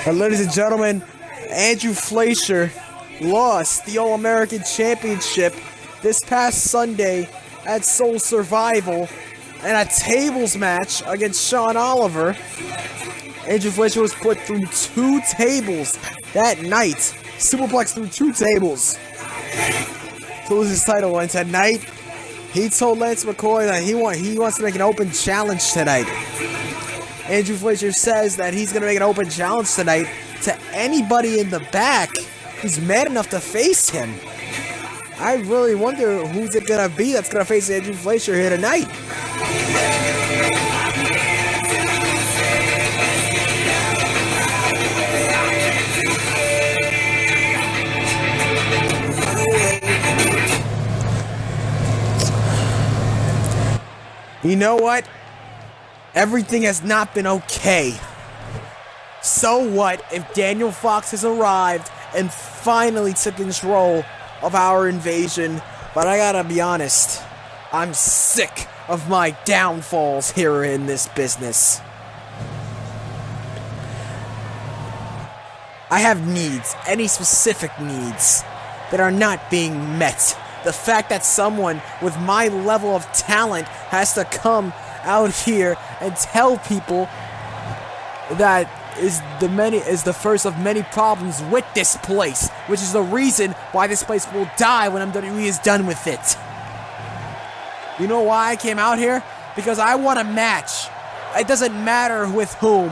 And ladies and gentlemen, Andrew Flasier lost the All-American Championship this past Sunday at Soul Survival in a tables match against Sean Oliver. Andrew Flasier was put through 2 tables that night. Superplex through 2 tables to lose his title. And tonight, he told Lance McCoy that he wants to make an open challenge tonight. Andrew Flasier says that he's going to make an open challenge tonight to anybody in the back who's mad enough to face him. I really wonder who's it going to be that's going to face Andrew Flasier here tonight. You know what? Everything has not been okay. So what if Daniel Fox has arrived and finally took control of our invasion? But I gotta be honest, I'm sick of my downfalls here in this business. I have needs, any specific needs, that are not being met. The fact that someone with my level of talent has to come out here and tell people that is the first of many problems with this place, which is the reason why this place will die when WWE is done with it. You know why I came out here? Because I want a match. It doesn't matter with whom.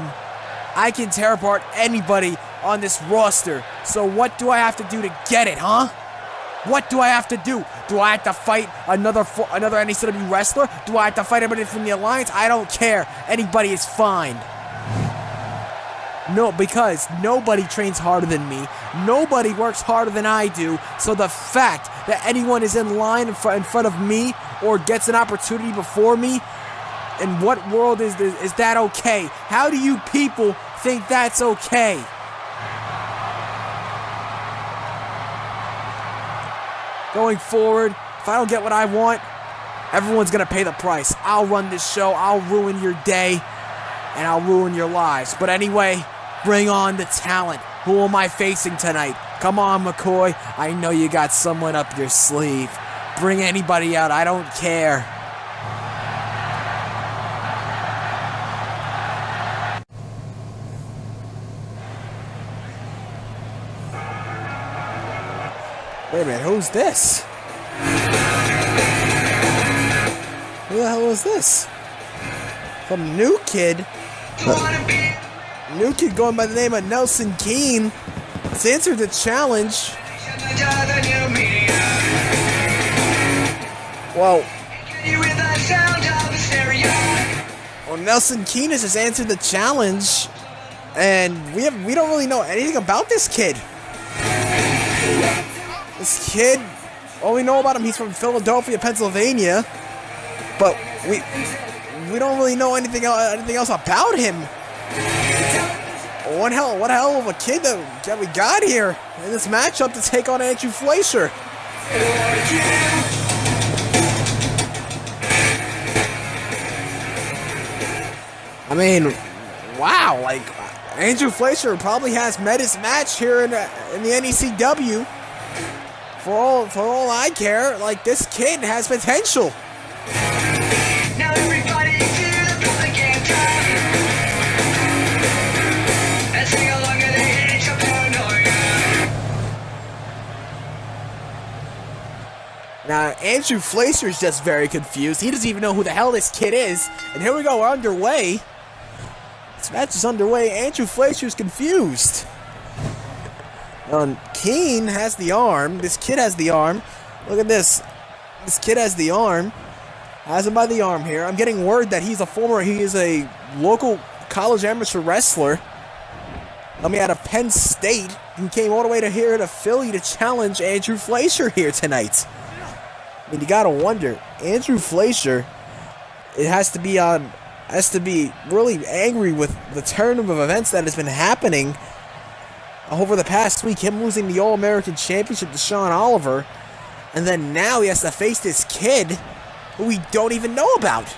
I can tear apart anybody on this roster. So what do I have to do to get it, huh? What do I have to do? Do I have to fight another NECW wrestler? Do I have to fight anybody from the Alliance? I don't care. Anybody is fine. No, because nobody trains harder than me. Nobody works harder than I do. So the fact that anyone is in line in front of me or gets an opportunity before me, in what world is that okay? How do you people think that's okay? Going forward, if I don't get what I want, everyone's gonna pay the price. I'll run this show, I'll ruin your day, and I'll ruin your lives. But anyway, bring on the talent. Who am I facing tonight? Come on, McCoy. I know you got someone up your sleeve. Bring anybody out, I don't care. Wait a minute, who's this? Who the hell is this? Some new kid. New kid going by the name of Nelson Keane. It's answered the challenge. Whoa. Well, Nelson Keane has just answered the challenge, and we don't really know anything about this kid. This kid, all we know about him, he's from Philadelphia, Pennsylvania, but we don't really know anything else about him. What hell of a kid that we got here in this matchup to take on Andrew Flasier. I mean, wow, like Andrew Flasier probably has met his match here in the NECW. For all I care, like this kid has potential. Now everybody to the public anthem. And sing along at the age of paranoia. Now Andrew Flasier is just very confused. He doesn't even know who the hell this kid is. And here we go, we're underway. This match is underway. Andrew Flasier is confused. Keane has the arm. This kid has the arm. Look at this. This kid has the arm. Has him by the arm here. I'm getting word that he is a local college amateur wrestler. Out of Penn State. He came all the way here to Philly to challenge Andrew Flasier here tonight. I mean, you gotta wonder. Andrew Flasier, has to be really angry with the turn of events that has been happening over the past week, him losing the All-American Championship to Sean Oliver, and then now he has to face this kid who we don't even know about.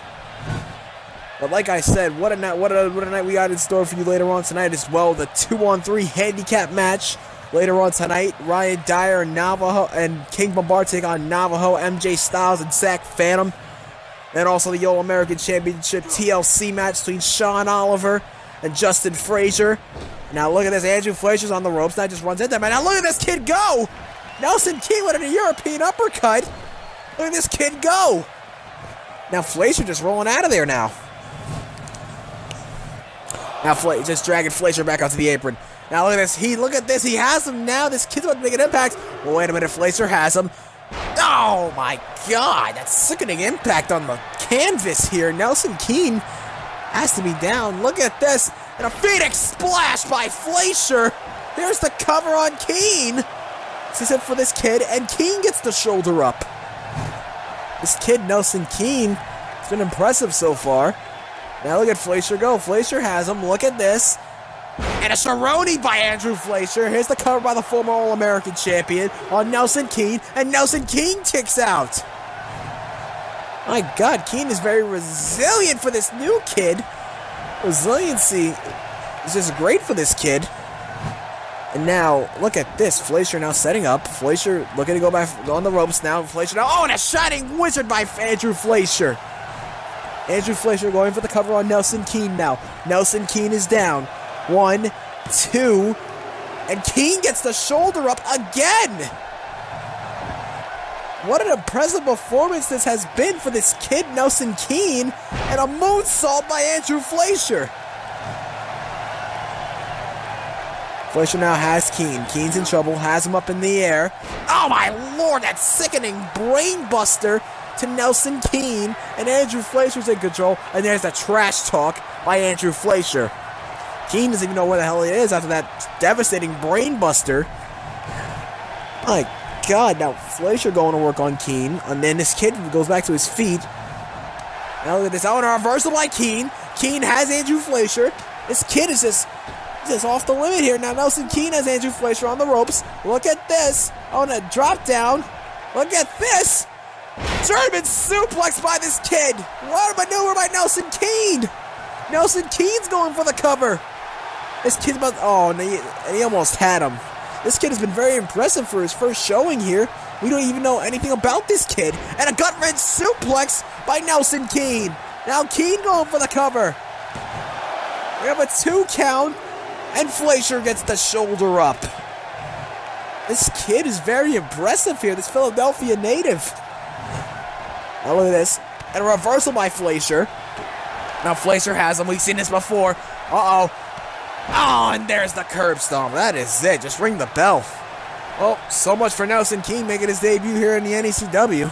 But like I said, what a night we got in store for you later on tonight as well. The 2-on-3 handicap match later on tonight. Ryan Dyer and Navajo and King Bombard take on Navajo, MJ Stylez and Zack Phantom. And also the All-American Championship TLC match between Sean Oliver and Justin Frazier. Now look at this, Andrew Flazier's on the ropes, now just runs into him. Now look at this kid go! Nelson King with a European uppercut. Look at this kid go! Now Flasier just rolling out of there now. Now just dragging Flasier back onto the apron. Now look at this, he has him now. This kid's about to make an impact. Well, wait a minute, Flasier has him. Oh my god, that's sickening impact on the canvas here. Nelson King has to be down. Look at this. And a Phoenix splash by Flasier. There's the cover on King. This is it for this kid, and King gets the shoulder up. This kid, Nelson King, has been impressive so far. Now look at Flasier go. Flasier has him. Look at this. And a Sharoni by Andrew Flasier. Here's the cover by the former All-American champion on Nelson King. And Nelson King kicks out. My God, King is very resilient for this new kid. Resiliency is just great for this kid. And now, look at this. Flasier now setting up. Flasier looking to go back on the ropes now. Flasier now. Oh, and a Shining Wizard by Andrew Flasier. Andrew Flasier going for the cover on Nelson King now. Nelson King is down. 1, 2, and King gets the shoulder up again. What an impressive performance this has been for this kid, Nelson King, and a moonsault by Andrew Flasier. Flasier now has King. King's in trouble, has him up in the air. Oh my lord, that sickening brainbuster to Nelson King, and Andrew Flacier's in control, and there's the trash talk by Andrew Flasier. King doesn't even know where the hell he is after that devastating brainbuster. My God, now Flasier going to work on King, and then this kid goes back to his feet. Now look at this, oh, and a reversal by King. King has Andrew Flasier. This kid is just off the limit here. Now Nelson King has Andrew Flasier on the ropes. Look at this, on a drop down. Look at this. German suplex by this kid. What a maneuver by Nelson King. Nelson King's going for the cover. This kid's about, oh, and he almost had him. This kid has been very impressive for his first showing here. We don't even know anything about this kid. And a gut-wrench suplex by Nelson King. Now King going for the cover. We have a 2 count, and Flasier gets the shoulder up. This kid is very impressive here, this Philadelphia native. Now look at this. And a reversal by Flasier. Now Flasier has him. We've seen this before. Uh-oh. Oh, and there's the curb stomp. That is it. Just ring the bell. Well, so much for Nelson King making his debut here in the NECW.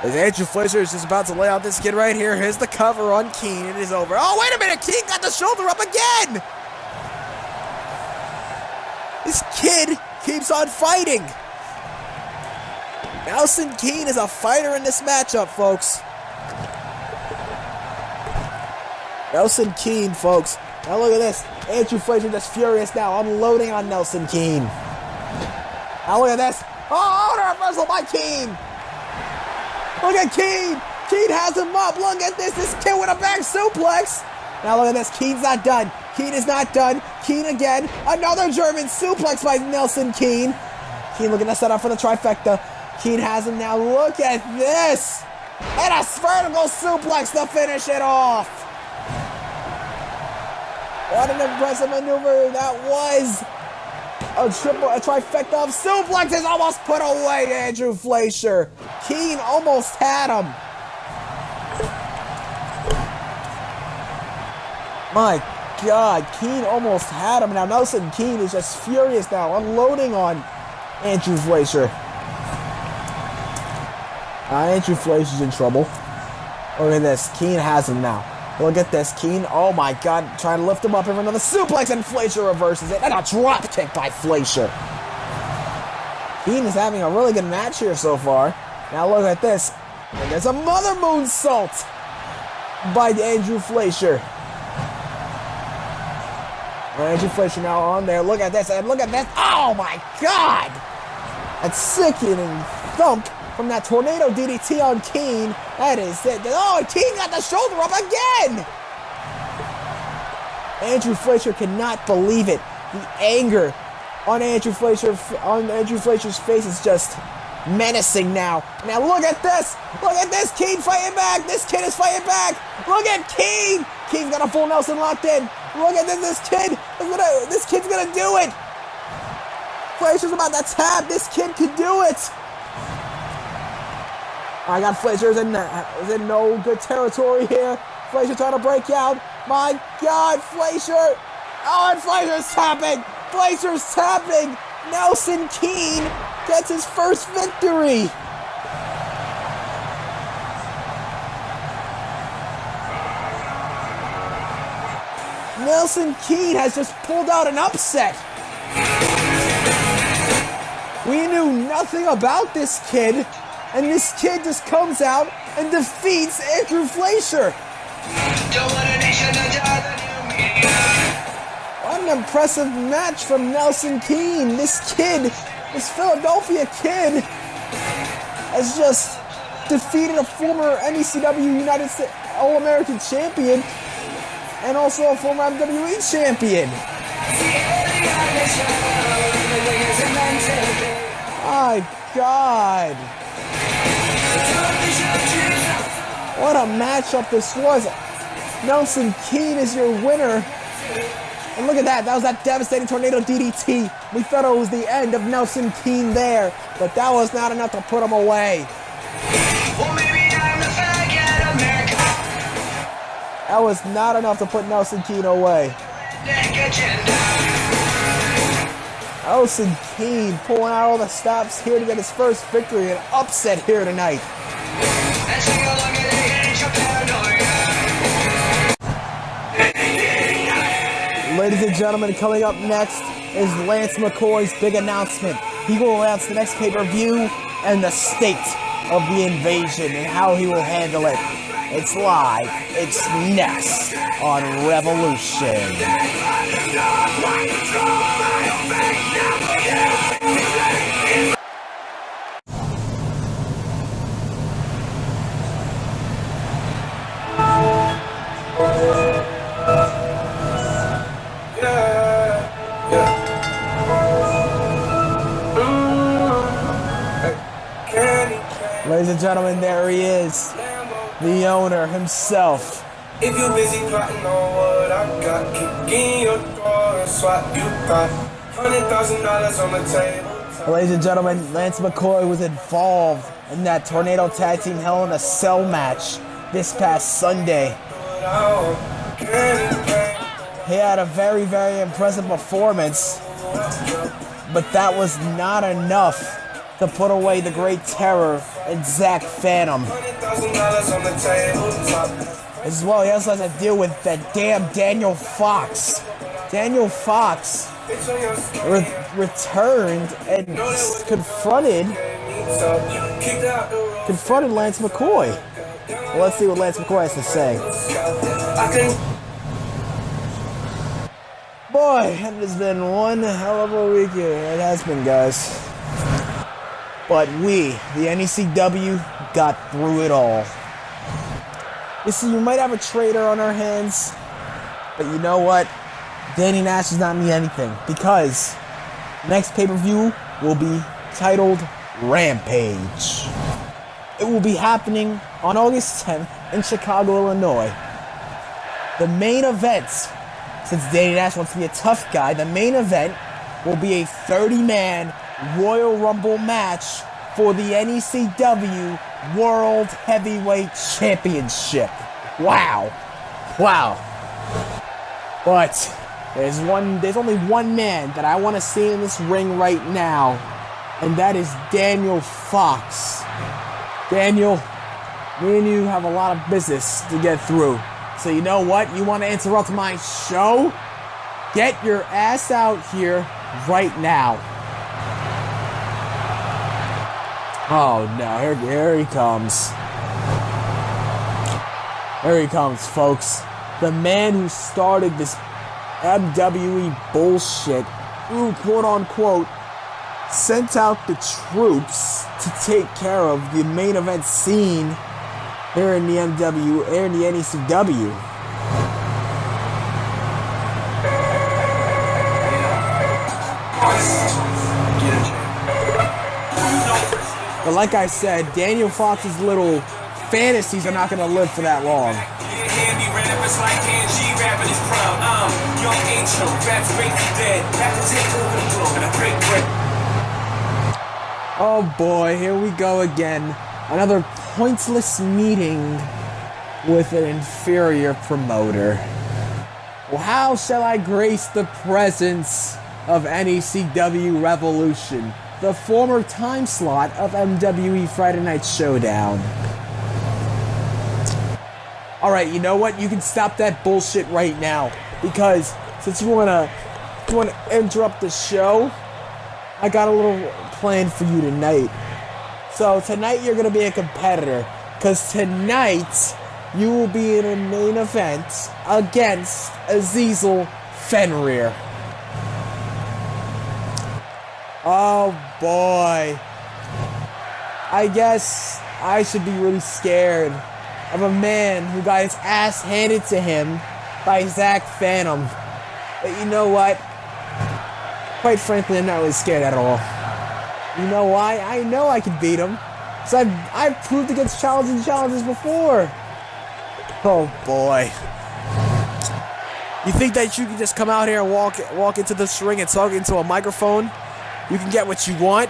As Andrew Flasier is just about to lay out this kid right here. Here's the cover on King. It is over. Oh, wait a minute. King got the shoulder up again. This kid keeps on fighting. Nelson King is a fighter in this matchup, folks. Nelson King, folks. Now look at this. Andrew Flasier just furious now, unloading on Nelson King. Now look at this. Oh, the reversal by King. Look at King. King has him up. Look at this. This kid with a back suplex. Now look at this. King's not done. King is not done. King again. Another German suplex by Nelson King. King looking to set up for the trifecta. King has him now. Look at this. And a vertical suplex to finish it off. What an impressive maneuver that was. A trifecta of suplexes almost put away Andrew Flasier. King almost had him. My God, King almost had him. Now Nelson King is just furious now, unloading on Andrew Flasier. Andrew Flasier's in trouble. Look at this. King has him now. Look at this. King, oh my God, trying to lift him up here for another suplex, and Flasier reverses it. And a drop kick by Flasier. King is having a really good match here so far. Now look at this. And there's a mother moonsault by Andrew Flasier. Andrew Flasier now on there. Look at this. And look at this. Oh my God. That sickening thump from that tornado DDT on Keen. That is it. Oh, Keen got the shoulder up again! Andrew Flasier cannot believe it. The anger on Andrew Flasier's face is just menacing now. Now look at this! Look at this! Keen fighting back! This kid is fighting back! Look at Keen! Keen's got a full Nelson locked in. Look at this kid! This kid's gonna do it! Flacier's about to tap. This kid can do it! I got Flacier's in no good territory here. Flasier trying to break out. My God, Flasier! Oh, and Flacier's tapping! Flacier's tapping! Nelson Keen gets his first victory! Nelson Keen has just pulled out an upset. We knew nothing about this kid, and this kid just comes out and defeats Andrew Flasier. What an impressive match from Nelson Keen. This kid, this Philadelphia kid, has just defeated a former NECW United States All-American champion and also a former WWE champion. My God. What a matchup this was. Nelson Keen is your winner. And look at that. That was that devastating tornado DDT. We thought it was the end of Nelson Keen there, but that was not enough to put him away. That was not enough to put Nelson Keen away. Nelson Keen pulling out all the stops here to get his first victory and upset here tonight. Ladies and gentlemen, coming up next is Lance McCoy's big announcement. He will announce the next pay-per-view and the state of the invasion and how he will handle it. It's live. It's next on Revolution. Ladies and gentlemen, there he is. The owner himself. If you're busy plotting on what I got, kick in your door and swap you got $100,000 on the table. Ladies and gentlemen, Lance McCoy was involved in that Tornado Tag Team Hell in a Cell match this past Sunday. He had a very, very impressive performance, but that was not enough to put away the Great Terror and Zack Phantom. As well, he also has to deal with that damn Daniel Fox. Daniel Fox returned and confronted Lance McCoy. Well, let's see what Lance McCoy has to say. Boy, it has been one hell of a weekend. It has been, guys. But we, the NECW, got through it all. You see, you might have a traitor on our hands, but you know what? Danny Nash does not mean anything, because next pay-per-view will be titled Rampage. It will be happening on August 10th in Chicago, Illinois. The main event, since Danny Nash wants to be a tough guy, the main event will be a 30-man Royal Rumble match for the NECW World Heavyweight Championship. Wow. Wow. But there's only one man that I want to see in this ring right now, and that is Daniel Fox. Daniel, me and you have a lot of business to get through. So you know what? You want to interrupt my show? Get your ass out here right now. Oh no, here he comes. Here he comes, folks. The man who started this WWE bullshit, who, quote unquote, sent out the troops to take care of the main event scene here in the NECW. But like I said, Daniel Fox's little fantasies are not going to live for that long. Oh boy, here we go again. Another pointless meeting with an inferior promoter. Well, how shall I grace the presence of NECW Revolution, the former time slot of MWE Friday Night Showdown? Alright, you know what? You can stop that bullshit right now. Because since you wanna interrupt the show, I got a little plan for you tonight. So tonight you're gonna be a competitor. Because tonight you will be in a main event against Azazel Fenrir. Oh boy. I guess I should be really scared of a man who got his ass handed to him by Zack Phantom. But you know what? Quite frankly, I'm not really scared at all. You know why? I know I can beat him. So I've proved against challenges before. Oh boy. You think that you can just come out here and walk into this ring and talk into a microphone? You can get what you want?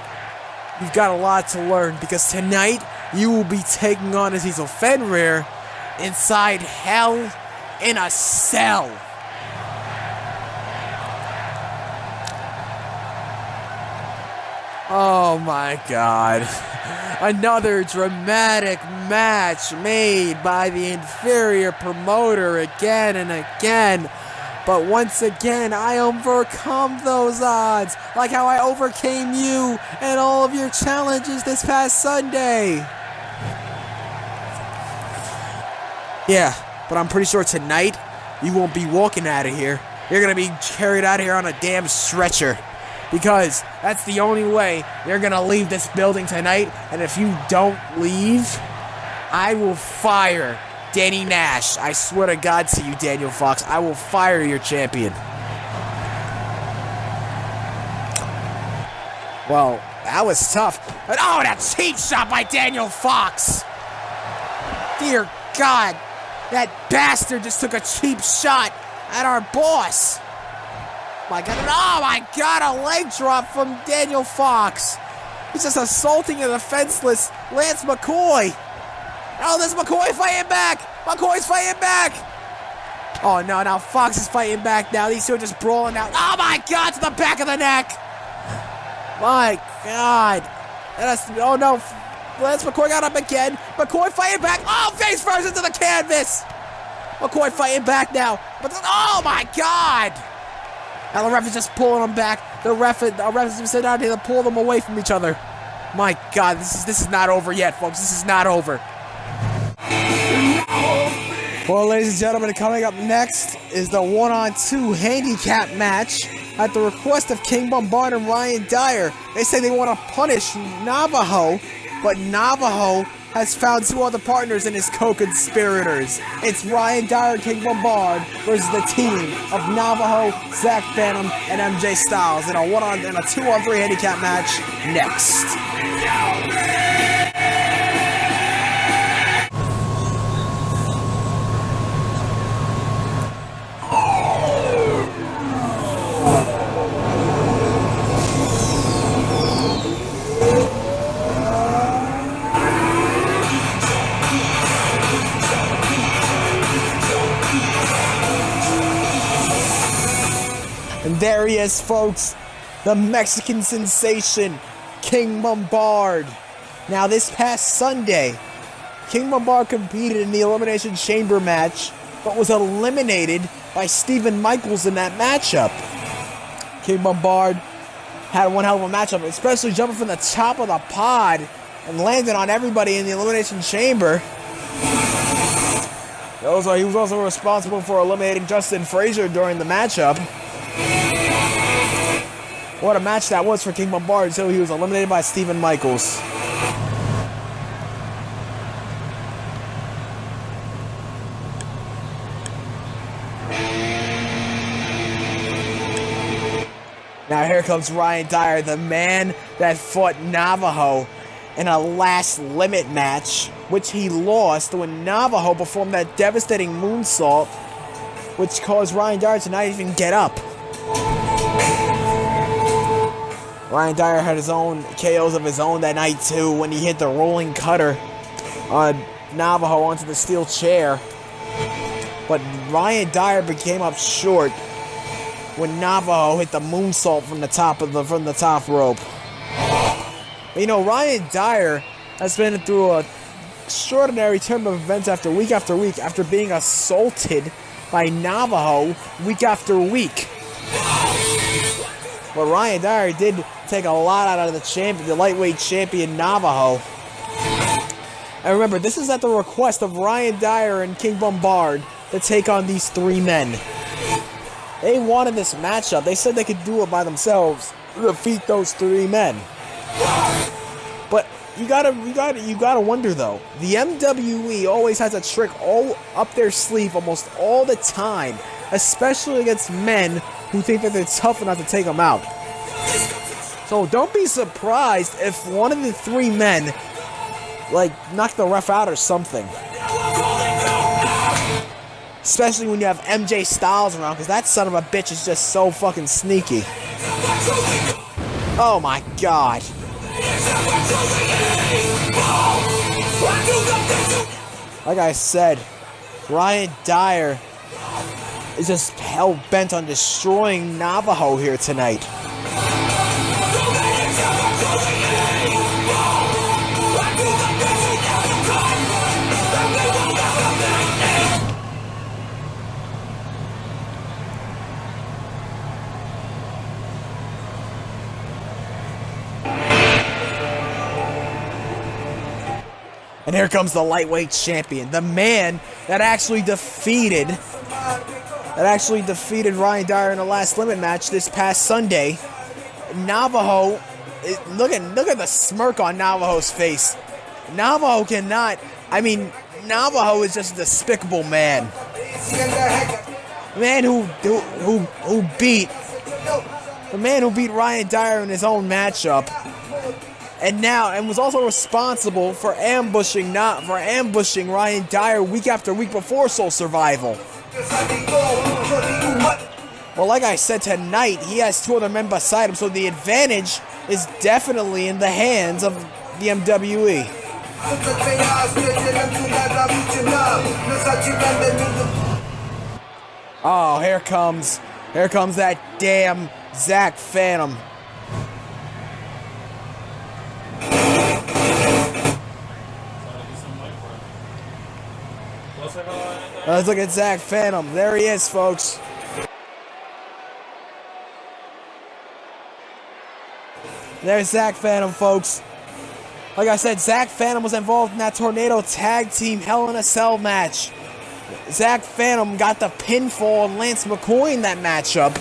You've got a lot to learn, because tonight you will be taking on Azazel Fenrir inside Hell in a Cell. Oh my god. Another dramatic match made by the inferior promoter again and again. But once again, I overcome those odds, like how I overcame you and all of your challenges this past Sunday. Yeah, but I'm pretty sure tonight you won't be walking out of here. You're gonna be carried out of here on a damn stretcher. Because that's the only way you're gonna leave this building tonight. And if you don't leave, I will fire Danny Nash. I swear to God to you, Daniel Fox, I will fire your champion. Well, that was tough. But oh, that cheap shot by Daniel Fox! Dear God, that bastard just took a cheap shot at our boss. My God, oh my God, a leg drop from Daniel Fox. He's just assaulting a defenseless Lance McCoy. Oh, there's McCoy fighting back. McCoy's fighting back. Oh no, now Fox is fighting back now. These two are just brawling out. Oh my God, to the back of the neck. My God. Oh no, Lance McCoy got up again. McCoy fighting back. Oh, face first into the canvas. McCoy fighting back now. But oh my God. Now the ref is just pulling them back. The ref is just sitting out here to pull them away from each other. My God, this is not over yet, folks. This is not over. Well, ladies and gentlemen, coming up next is the 1-on-2 handicap match at the request of King Bombard and Ryan Dyer. They say they want to punish Navajo, but Navajo has found two other partners in his co-conspirators. It's Ryan Dyer and King Bombard versus the team of Navajo, Zack Phantom, and MJ Stylez in a 2-on-3 handicap match next. And there he is, folks, the Mexican sensation, King Bombard. Now, this past Sunday, King Bombard competed in the Elimination Chamber match, but was eliminated by Steven Michaels in that matchup. King Bombard had one hell of a matchup, especially jumping from the top of the pod and landing on everybody in the Elimination Chamber. He was also responsible for eliminating Justin Frazier during the matchup. What a match that was for King Bombard until he was eliminated by Steven Michaels. Now here comes Ryan Dyer, the man that fought Navajo in a last limit match, which he lost when Navajo performed that devastating moonsault, which caused Ryan Dyer to not even get up. Ryan Dyer had his own KOs of his own that night too, when he hit the rolling cutter on Navajo onto the steel chair. But Ryan Dyer came up short when Navajo hit the moonsault from the top rope. But, you know, Ryan Dyer has been through an extraordinary turn of events after week after being assaulted by Navajo week after week. But Ryan Dyer did take a lot out of the lightweight champion Navajo. And remember, this is at the request of Ryan Dyer and King Bombard to take on these three men. They wanted this matchup. They said they could do it by themselves to defeat those three men. But you gotta wonder though. The MWE always has a trick all up their sleeve almost all the time, especially against men who think that they're tough enough to take them out. So don't be surprised if one of the three men, like, knock the ref out or something. Especially when you have MJ Stylez around, because that son of a bitch is just so fucking sneaky. Oh my god. Like I said, Ryan Dyer is just hell-bent on destroying Navajo here tonight. And here comes the lightweight champion, the man that actually defeated Ryan Dyer in the last limit match this past Sunday. Navajo, look at the smirk on Navajo's face. Navajo is just a despicable man. The man who beat Ryan Dyer in his own matchup. And was also responsible for ambushing Ryan Dyer week after week before Soul Survival. Well, like I said, tonight he has two other men beside him, so the advantage is definitely in the hands of the MWE. Oh, here comes that damn Zack Phantom. Let's look at Zack Phantom. There he is, folks. There's Zack Phantom, folks. Like I said, Zack Phantom was involved in that Tornado Tag Team Hell in a Cell match. Zack Phantom got the pinfall on Lance McCoy in that matchup.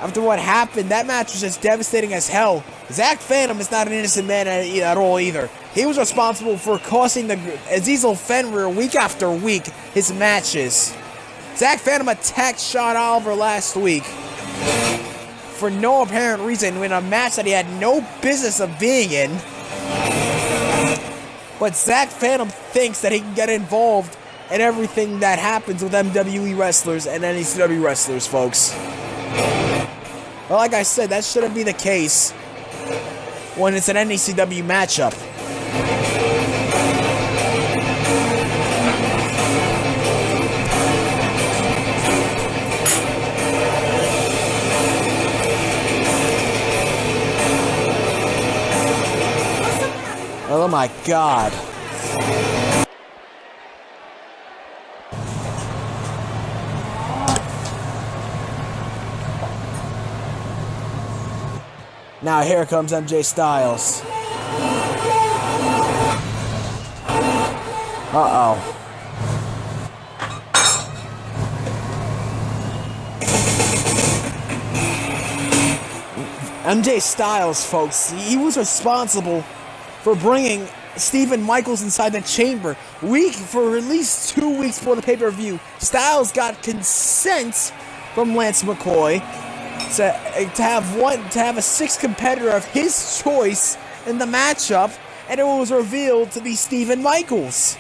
After what happened, that match was just devastating as hell. Zack Phantom is not an innocent man at all either. He was responsible for costing the Azizel Fenrir week after week his matches. Zack Phantom attacked Sean Oliver last week for no apparent reason in a match that he had no business of being in. But Zack Phantom thinks that he can get involved in everything that happens with MWE wrestlers and NECW wrestlers, folks. Well, like I said, that shouldn't be the case when it's an NECW matchup. Oh my god. Now here comes MJ Stylez. Uh-oh. MJ Stylez, folks, he was responsible for bringing Steven Michaels inside the chamber for at least 2 weeks before the pay-per-view. Stylez got consent from Lance McCoy to have a sixth competitor of his choice in the matchup, and it was revealed to be Stephen Michaels.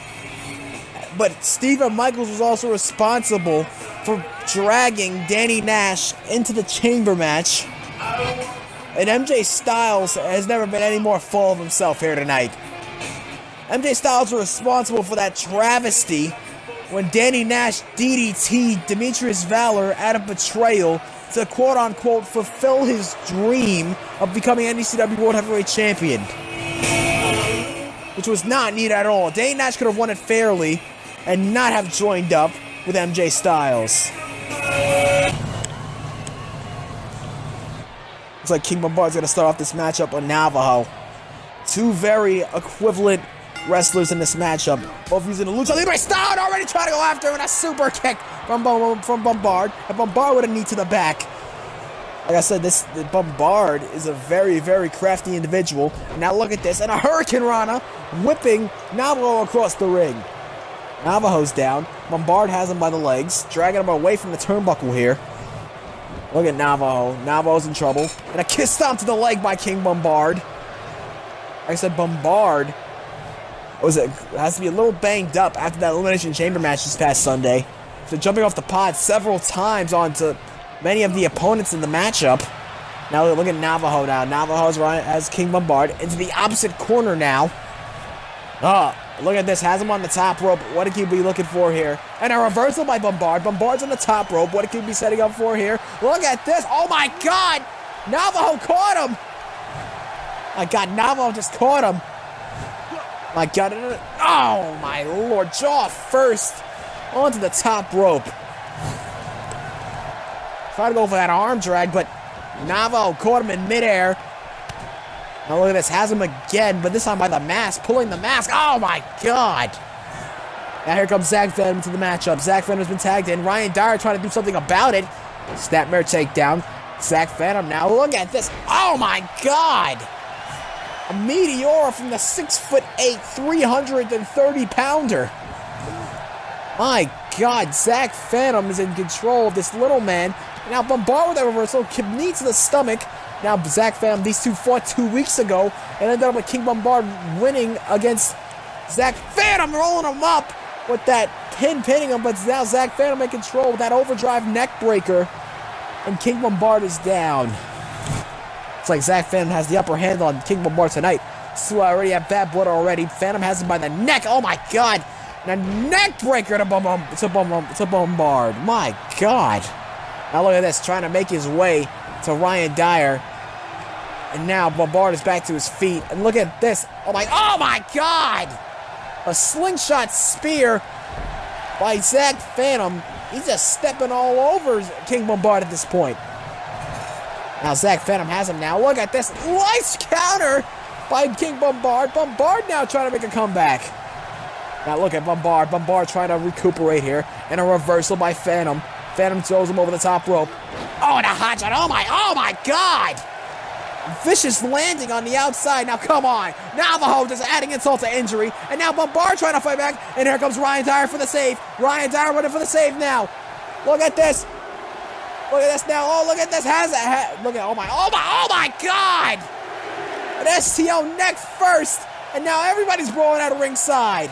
But Stephen Michaels was also responsible for dragging Danny Nash into the chamber match. And MJ Stylez has never been any more full of himself here tonight. MJ Stylez was responsible for that travesty when Danny Nash DDT'd Demetrius Valor out of betrayal to quote-unquote fulfill his dream of becoming NECW World Heavyweight Champion. Which was not needed at all. Danny Nash could have won it fairly and not have joined up with MJ Stylez. Looks like King Bombard's going to start off this matchup on Navajo. Two very equivalent wrestlers in this matchup. Both using the Lucha Libre style, already trying to go after him with a super kick from Bombard. And Bombard with a knee to the back. Like I said, this Bombard is a very, very crafty individual. Now look at this, and a Hurricane Rana whipping Navajo across the ring. Navajo's down. Bombard has him by the legs, dragging him away from the turnbuckle here. Look at Navajo. Navajo's in trouble. And a kiss stomp to the leg by King Bombard. Like I said, Bombard has to be a little banged up after that Elimination Chamber match this past Sunday. So jumping off the pod several times onto many of the opponents in the matchup. Now look at Navajo now. Navajo has King Bombard into the opposite corner now. Look at this. Has him on the top rope. What did he be looking for here? And a reversal by Bombard. Bombard's on the top rope. What did he be setting up for here? Look at this. Oh my God! Navajo caught him! My God, Navajo just caught him. My God. Oh my Lord. Jaw first onto the top rope. Tried to go for that arm drag, but Navajo caught him in midair. Now look at this, has him again, but this time by the mask, pulling the mask. Oh my God! Now here comes Zack Venom to the matchup. Zack Venom's been tagged in. Ryan Dyer trying to do something about it. Snapmare takedown. Zack Venom now. Look at this. Oh my God! A meteor from the 6'8", 330-pounder. My God, Zack Venom is in control of this little man. Now Bombard with that reversal, knee to the stomach. Now Zack Venom, these two fought 2 weeks ago, and ended up with King Bombard winning against Zack Venom, rolling him up with that pinning him, but now Zack Venom in control with that overdrive neck breaker, and King Bombard is down. It's like Zack Venom has the upper hand on King Bombard tonight. So I already have bad blood already. Venom has him by the neck. Oh my God! And a neck breaker to Bombard. My God! Now look at this, trying to make his way to Ryan Dyer. And now Bombard is back to his feet. And look at this. Oh my God! A slingshot spear by Zack Venom. He's just stepping all over King Bombard at this point. Now Zack Venom has him now. Look at this. Nice counter by King Bombard. Bombard now trying to make a comeback. Now look at Bombard. Bombard trying to recuperate here. And a reversal by Venom. Venom throws him over the top rope. Oh, and a hot shot. Oh my God! Vicious landing on the outside. Now come on. Navajo just adding insult to injury. And now Bombard trying to fight back. And here comes Ryan Dyer for the save. Ryan Dyer running for the save now. Look at this. Look at this now. Oh, look at this. Look at, oh my God! An STO neck first. And now everybody's rolling out of ringside.